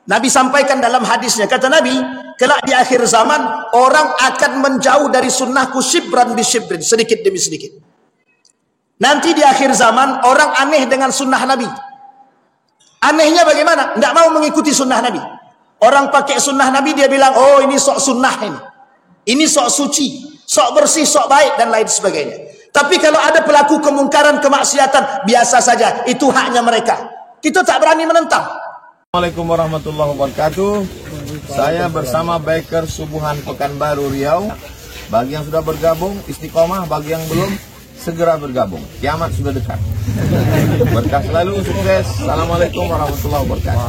Nabi sampaikan dalam hadisnya, kata Nabi, kelak di akhir zaman orang akan menjauh dari sunnahku shibran bi shibrin, sedikit demi sedikit. Nanti di akhir zaman orang aneh dengan sunnah Nabi. Anehnya bagaimana? Tidak mau mengikuti sunnah Nabi. Orang pakai sunnah Nabi dia bilang, oh ini sok sunnah ini sok suci, sok bersih, sok baik dan lain sebagainya. Tapi kalau ada pelaku kemungkaran, kemaksiatan, biasa saja, itu haknya mereka. Kita tak berani menentang. Assalamualaikum warahmatullahi wabarakatuh. Saya bersama Biker Subuhan Pekanbaru Riau. Bagi yang sudah bergabung, istiqomah. Bagi yang belum, segera bergabung. Kiamat sudah dekat. Berkah selalu, sukses. Assalamualaikum warahmatullahi wabarakatuh.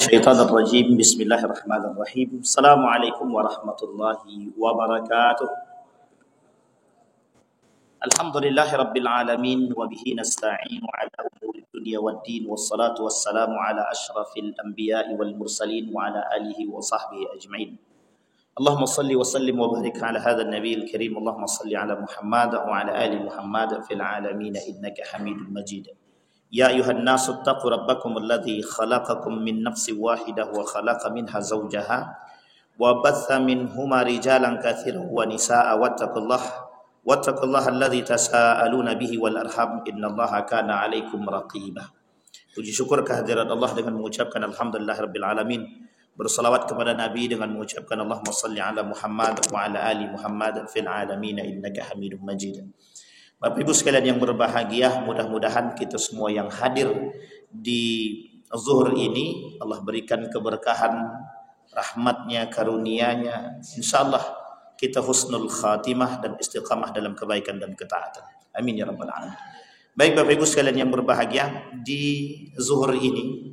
Syaitanirrajim. Bismillahirrahmanirrahim. Assalamualaikum warahmatullahi wabarakatuh. Alhamdulillahi Rabbil Alamin wa bihi nasta'inu ala umuri dunya waddin wassalatu wassalamu ala ashrafil anbiya'i wal mursalin wa ala alihi wa sahbihi ajma'in. Allahumma salli wa sallim wa barik ala hadha an-nabiyil karim. Allahumma salli ala Muhammad wa ala ali Muhammad fil alamin innaka Hamidum Majid. Ya ayuhan nasu ittaqu rabbakum alladhi khalaqakum min nafsin wahidah wa khalaqa minha zawjaha wa batha minhuma rijalan katsiran wa nisaa'a wattaqullaha alladzi tasaaluna bihi wal arham innallaha kana 'alaikum raqiba. Puji syukur kehadirat Allah dengan mengucapkan alhamdulillahirabbil alamin. Bersalawat kepada Nabi dengan mengucapkan Allahumma shalli ala Muhammad wa ala ali Muhammad fil alamin innaka Hamidum Majid. Bapak Ibu sekalian yang berbahagia, mudah-mudahan kita semua yang hadir di zuhur ini Allah berikan keberkahan, rahmatnya, karunia-Nya. Insyaallah kita husnul khatimah dan istiqamah dalam kebaikan dan ketaatan. Amin ya rabbal alamin. Baik Bapak Ibu sekalian yang berbahagia, di zuhur ini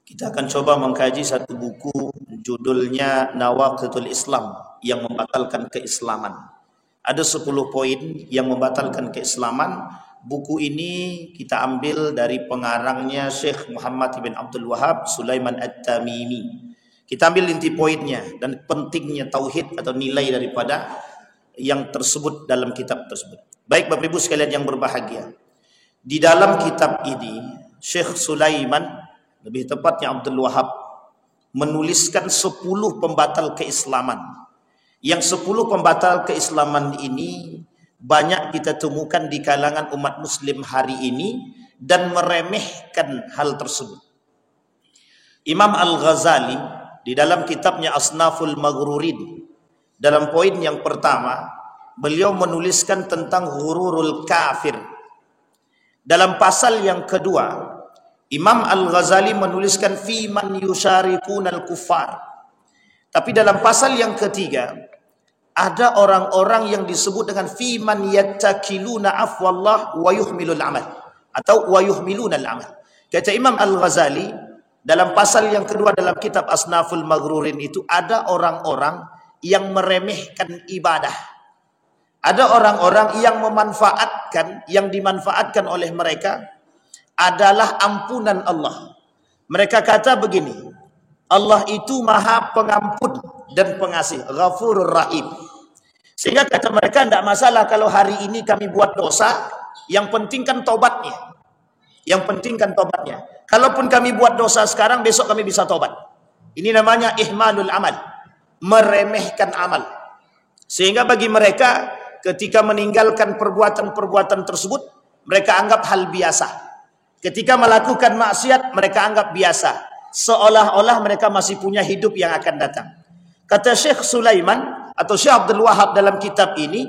kita akan coba mengkaji satu buku judulnya Nawaqidul Islam, yang membatalkan keislaman. Ada 10 poin yang membatalkan keislaman. Buku ini kita ambil dari pengarangnya Syekh Muhammad bin Abdul Wahab Sulaiman At-Tamimi. Kita ambil inti poinnya dan pentingnya tauhid atau nilai daripada yang tersebut dalam kitab tersebut. Baik Bapak Ibu sekalian yang berbahagia, di dalam kitab ini Syekh Sulaiman, lebih tepatnya Abdul Wahab, menuliskan 10 pembatal keislaman. Yang 10 pembatal keislaman ini banyak kita temukan di kalangan umat muslim hari ini dan meremehkan hal tersebut. Imam Al-Ghazali di dalam kitabnya Asnaful Maghrurin, dalam poin yang pertama, beliau menuliskan tentang ghururul kafir. Dalam pasal yang kedua, Imam Al-Ghazali menuliskan fi man yusyarikunal kuffar. Tapi dalam pasal yang ketiga, ada orang-orang yang disebut dengan fi man yattakiluna afwallah wa yuhmilul amal, atau wa yuhmilunal amal. Kata Imam Al-Ghazali dalam pasal yang kedua dalam kitab Asnaful Maghrurin itu, ada orang-orang yang meremehkan ibadah. Ada orang-orang yang memanfaatkan, yang dimanfaatkan oleh mereka adalah ampunan Allah. Mereka kata begini, Allah itu maha pengampun dan pengasih, Ghafurur Rahim. Sehingga kata mereka, tidak masalah kalau hari ini kami buat dosa, yang penting kan tobatnya. Yang penting kan tobatnya. Kalaupun kami buat dosa sekarang, besok kami bisa tobat. Ini namanya ihmalul amal, meremehkan amal. Sehingga bagi mereka, ketika meninggalkan perbuatan-perbuatan tersebut, mereka anggap hal biasa. Ketika melakukan maksiat, mereka anggap biasa. Seolah-olah mereka masih punya hidup yang akan datang. Kata Syekh Sulaiman atau Syekh Abdul Wahab dalam kitab ini,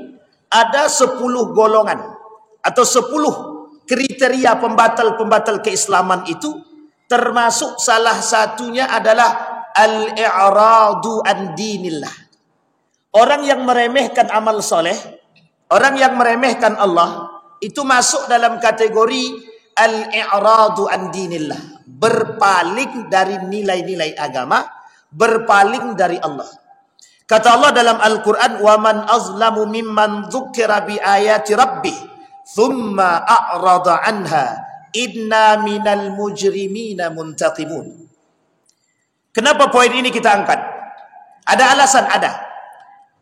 ada 10 golongan atau 10 kriteria pembatal-pembatal keislaman itu, termasuk salah satunya adalah al-i'radu an dinillah. Orang yang meremehkan amal soleh, orang yang meremehkan Allah, itu masuk dalam kategori al-i'radu an dinillah, berpaling dari nilai-nilai agama, berpaling dari Allah. Kata Allah dalam Al-Quran, wa man azlamu mimman dzukira bi ayati rabbih thumma a'rada anha inna minal mujrimina muntaqimun. Kenapa poin ini kita angkat? Ada alasan, ada.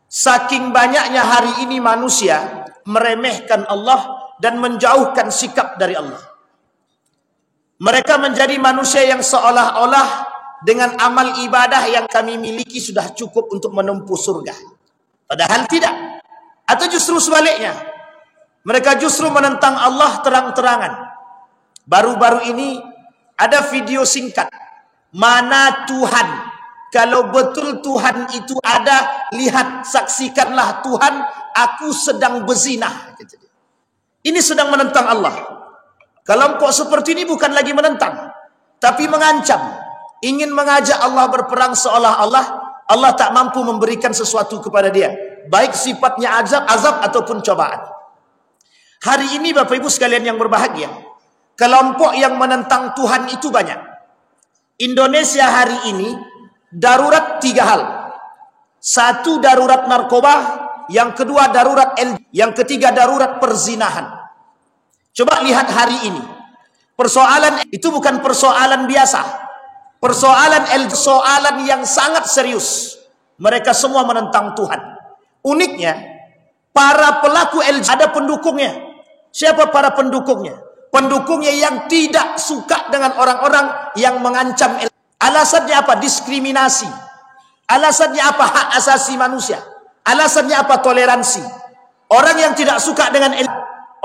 Saking banyaknya hari ini manusia meremehkan Allah dan menjauhkan sikap dari Allah. Mereka menjadi manusia yang seolah-olah dengan amal ibadah yang kami miliki sudah cukup untuk menempuh surga. Padahal tidak. Atau justru sebaliknya, mereka justru menentang Allah terang-terangan. Baru-baru ini ada video singkat. Mana Tuhan? Kalau betul Tuhan itu ada, lihat, saksikanlah Tuhan, aku sedang berzinah. Ini sedang menentang Allah. Kelompok seperti ini bukan lagi menentang, tapi mengancam. Ingin mengajak Allah berperang seolah-olah Allah tak mampu memberikan sesuatu kepada dia. Baik sifatnya azab ataupun cobaan. Hari ini Bapak Ibu sekalian yang berbahagia, kelompok yang menentang Tuhan itu banyak. Indonesia hari ini darurat 3 hal. 1, darurat narkoba. Yang kedua, darurat yang ketiga, darurat perzinahan. Coba lihat hari ini. Persoalan itu bukan persoalan biasa. Persoalan yang sangat serius. Mereka semua menentang Tuhan. Uniknya, para pelaku ada pendukungnya. Siapa para pendukungnya? Pendukungnya yang tidak suka dengan orang-orang yang mengancam. Alasannya apa? Diskriminasi. Alasannya apa? Hak asasi manusia. Alasannya apa? Toleransi. Orang yang tidak suka dengan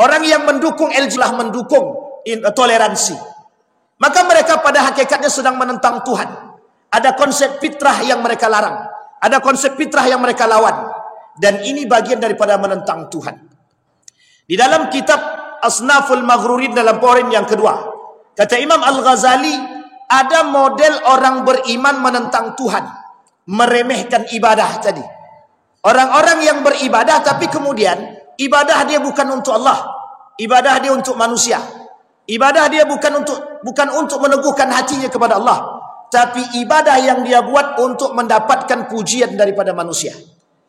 orang yang mendukung telah mendukung toleransi. Maka mereka pada hakikatnya sedang menentang Tuhan. Ada konsep fitrah yang mereka larang. Ada konsep fitrah yang mereka lawan. Dan ini bagian daripada menentang Tuhan. Di dalam kitab Asnaful Maghrurin dalam poin yang kedua, kata Imam Al-Ghazali, ada model orang beriman menentang Tuhan. Meremehkan ibadah tadi. Orang-orang yang beribadah tapi kemudian ibadah dia bukan untuk Allah. Ibadah dia untuk manusia. Ibadah dia bukan untuk meneguhkan hatinya kepada Allah, tapi ibadah yang dia buat untuk mendapatkan pujian daripada manusia.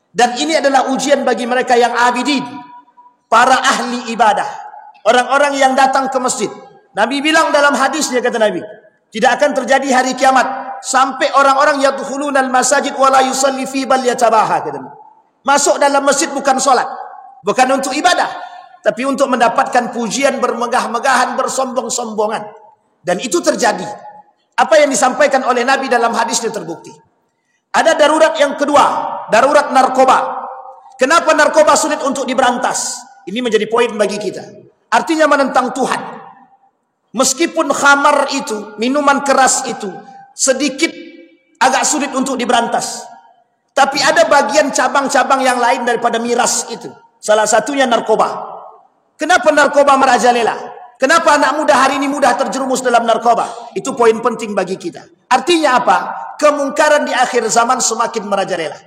Dan ini adalah ujian bagi mereka yang abidin, para ahli ibadah, orang-orang yang datang ke masjid. Nabi bilang dalam hadisnya, kata Nabi, tidak akan terjadi hari kiamat sampai orang-orang yadkhulunal masajid wala yusalli fi bal yatabaha, kata Nabi. Masuk dalam masjid bukan solat, bukan untuk ibadah, tapi untuk mendapatkan pujian, bermegah-megahan, bersombong-sombongan. Dan itu terjadi. Apa yang disampaikan oleh Nabi dalam hadisnya terbukti. Ada darurat yang kedua, darurat narkoba. Kenapa narkoba sulit untuk diberantas? Ini menjadi poin bagi kita. Artinya menentang Tuhan. Meskipun khamar itu, minuman keras itu, sedikit agak sulit untuk diberantas. Tapi ada bagian cabang-cabang yang lain daripada miras itu. Salah satunya narkoba. Kenapa narkoba merajalela? Kenapa anak muda hari ini mudah terjerumus dalam narkoba? Itu poin penting bagi kita. Artinya apa? Kemungkaran di akhir zaman semakin merajalela.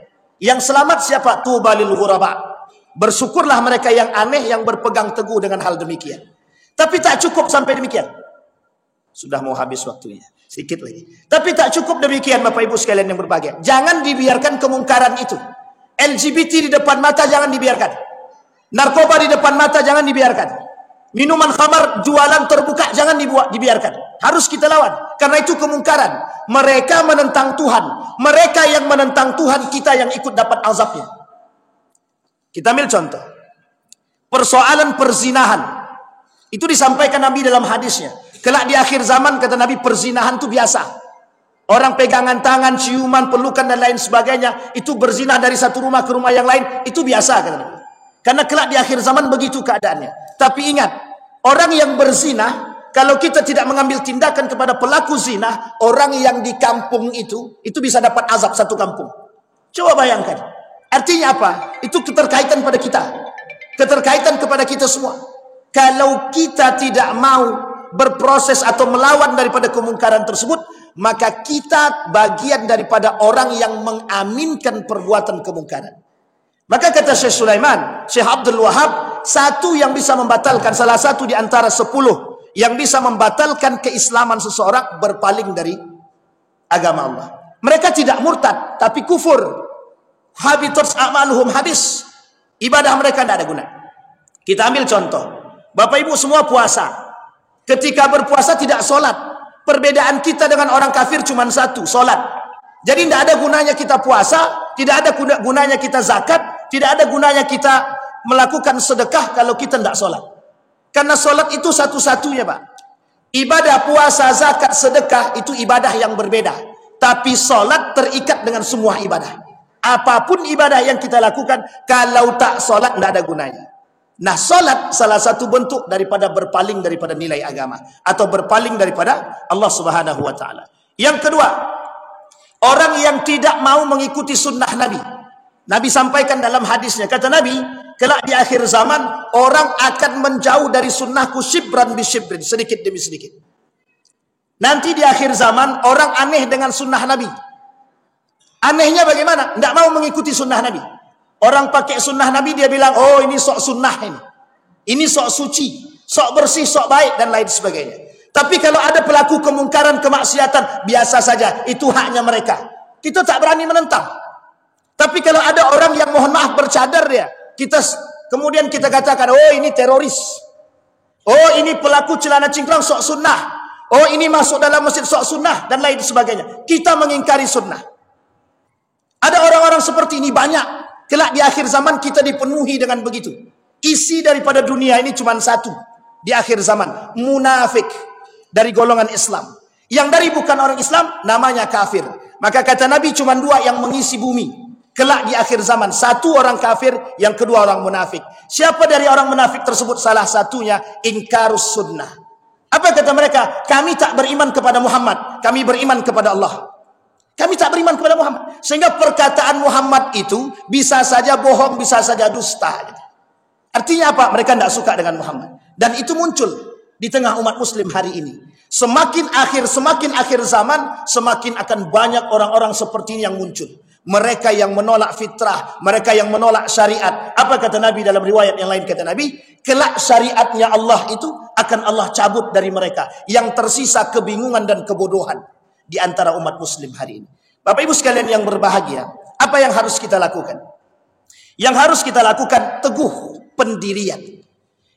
Yang selamat siapa? Tubalil ghuraba. Bersyukurlah mereka yang aneh yang berpegang teguh dengan hal demikian. Tapi tak cukup sampai demikian. Sudah mau habis waktunya. Sedikit lagi. Tapi tak cukup demikian Bapak Ibu sekalian yang berbahagia. Jangan dibiarkan kemungkaran itu. LGBT di depan mata jangan dibiarkan. Narkoba di depan mata jangan dibiarkan. Minuman khamar jualan terbuka jangan dibiarkan. Harus kita lawan. Karena itu kemungkaran. Mereka menentang Tuhan. Mereka yang menentang Tuhan, kita yang ikut dapat azabnya. Kita ambil contoh. Persoalan perzinahan. Itu disampaikan Nabi dalam hadisnya. Kelak di akhir zaman, kata Nabi, perzinahan itu biasa. Orang pegangan tangan, ciuman, pelukan dan lain sebagainya, itu berzinah dari satu rumah ke rumah yang lain, itu biasa, kata Nabi. Karena kelak di akhir zaman begitu keadaannya. Tapi ingat, orang yang berzinah, kalau kita tidak mengambil tindakan kepada pelaku zina, orang yang di kampung itu bisa dapat azab satu kampung. Coba bayangkan. Artinya apa? Itu keterkaitan pada kita. Keterkaitan kepada kita semua. Kalau kita tidak mau berproses atau melawan daripada kemungkaran tersebut, maka kita bagian daripada orang yang mengaminkan perbuatan kemungkaran. Maka kata Syekh Sulaiman, Syekh Abdul Wahab, satu yang bisa membatalkan, salah satu di antara 10 yang bisa membatalkan keislaman seseorang, berpaling dari agama Allah. Mereka tidak murtad, tapi kufur. Habitat a'maluhum, habis. Ibadah mereka tidak ada guna. Kita ambil contoh. Bapak Ibu semua puasa. Ketika berpuasa tidak sholat. Perbedaan kita dengan orang kafir cuma satu, sholat. Jadi tidak ada gunanya kita puasa, tidak ada gunanya kita zakat, tidak ada gunanya kita melakukan sedekah kalau kita tidak sholat. Karena sholat itu satu-satunya, Pak. Ibadah puasa, zakat, sedekah itu ibadah yang berbeda. Tapi solat terikat dengan semua ibadah. Apapun ibadah yang kita lakukan, kalau tak solat tidak ada gunanya. Nah, solat salah satu bentuk daripada berpaling daripada nilai agama atau berpaling daripada Allah Subhanahu wa taala. Yang kedua, orang yang tidak mau mengikuti sunnah Nabi. Nabi sampaikan dalam hadisnya, kata Nabi, kelak di akhir zaman orang akan menjauh dari sunnahku shibran bi shibrin, sedikit demi sedikit. Nanti di akhir zaman orang aneh dengan sunnah Nabi. Anehnya bagaimana? Tidak mau mengikuti sunnah Nabi. Orang pakai sunnah Nabi, dia bilang, oh ini sok sunnah ini. Ini sok suci, sok bersih, sok baik, dan lain sebagainya. Tapi kalau ada pelaku kemungkaran, kemaksiatan, biasa saja. Itu haknya mereka. Kita tak berani menentang. Tapi kalau ada orang yang mohon maaf bercadar dia, kemudian kita katakan, oh ini teroris. Oh ini pelaku celana cingkrang, sok sunnah. Oh ini masuk dalam masjid, sok sunnah, dan lain sebagainya. Kita mengingkari sunnah. Ada orang-orang seperti ini banyak. Kelak di akhir zaman kita dipenuhi dengan begitu. Isi daripada dunia ini cuma satu. Di akhir zaman, munafik dari golongan Islam. Yang dari bukan orang Islam, namanya kafir. Maka kata Nabi cuma dua yang mengisi bumi. Kelak di akhir zaman, satu orang kafir, yang kedua orang munafik. Siapa dari orang munafik tersebut? Salah satunya ingkarus sunnah. Apa kata mereka? Kami tak beriman kepada Muhammad, kami beriman kepada Allah. Kami tak beriman kepada Muhammad. Sehingga perkataan Muhammad itu bisa saja bohong, bisa saja dusta. Artinya apa? Mereka tidak suka dengan Muhammad. Dan itu muncul di tengah umat muslim hari ini. Semakin akhir zaman, semakin akan banyak orang-orang seperti ini yang muncul. Mereka yang menolak fitrah, mereka yang menolak syariat. Apa kata Nabi dalam riwayat yang lain? Kata Nabi, kelak syariatnya Allah itu akan Allah cabut dari mereka. Yang tersisa kebingungan dan kebodohan di antara umat muslim hari ini. Bapak Ibu sekalian yang berbahagia, apa yang harus kita lakukan? Yang harus kita lakukan teguh pendirian.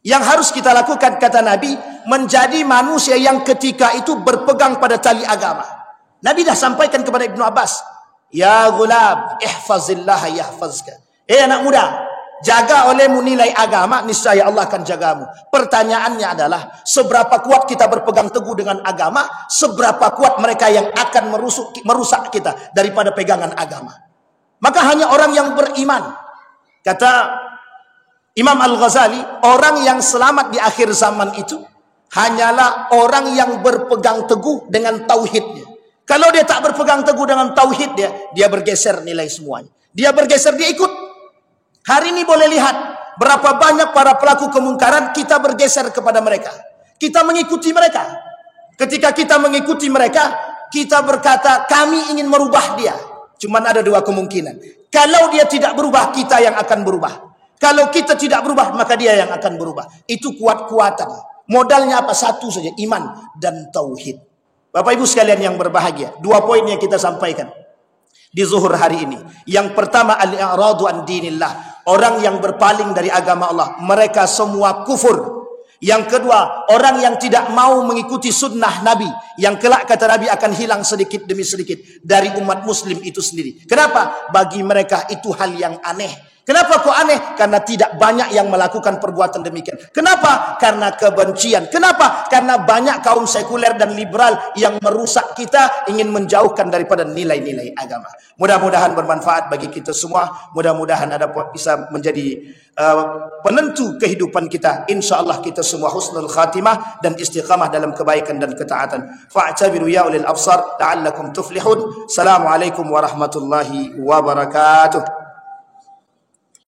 Yang harus kita lakukan, kata Nabi, menjadi manusia yang ketika itu berpegang pada tali agama. Nabi dah sampaikan kepada Ibnu Abbas, ya ghulam, ihfazillah yahfazka. Anak muda, jaga olehmu nilai agama, niscaya Allah akan jagamu. Pertanyaannya adalah, seberapa kuat kita berpegang teguh dengan agama, seberapa kuat mereka yang akan merusak kita daripada pegangan agama. Maka hanya orang yang beriman. Kata Imam Al-Ghazali, orang yang selamat di akhir zaman itu hanyalah orang yang berpegang teguh dengan tauhidnya. Kalau dia tak berpegang teguh dengan tauhid dia bergeser nilai semuanya. Dia bergeser, dia ikut. Hari ini boleh lihat berapa banyak para pelaku kemungkaran, kita bergeser kepada mereka. Kita mengikuti mereka. Ketika kita mengikuti mereka, kita berkata kami ingin merubah dia. Cuman ada dua kemungkinan. Kalau dia tidak berubah, kita yang akan berubah. Kalau kita tidak berubah, maka dia yang akan berubah. Itu kuat-kuatan. Modalnya apa? Satu saja, iman dan tauhid. Bapak Ibu sekalian yang berbahagia, dua poin yang kita sampaikan di zuhur hari ini. Yang pertama, al-i'radu an dinillah. Orang yang berpaling dari agama Allah, mereka semua kufur. Yang kedua, orang yang tidak mau mengikuti sunnah Nabi, yang kelak kata Nabi akan hilang sedikit demi sedikit dari umat muslim itu sendiri. Kenapa? Bagi mereka itu hal yang aneh. Kenapa kok aneh? Karena tidak banyak yang melakukan perbuatan demikian. Kenapa? Karena kebencian. Kenapa? Karena banyak kaum sekuler dan liberal yang merusak kita, ingin menjauhkan daripada nilai-nilai agama. Mudah-mudahan bermanfaat bagi kita semua. Mudah-mudahan ada bisa menjadi penentu kehidupan kita. InsyaAllah kita semua husnul khatimah dan istiqamah dalam kebaikan dan ketaatan. Fa'tabiru ya ulil absar la'allakum tuflihun. Assalamualaikum warahmatullahi wabarakatuh.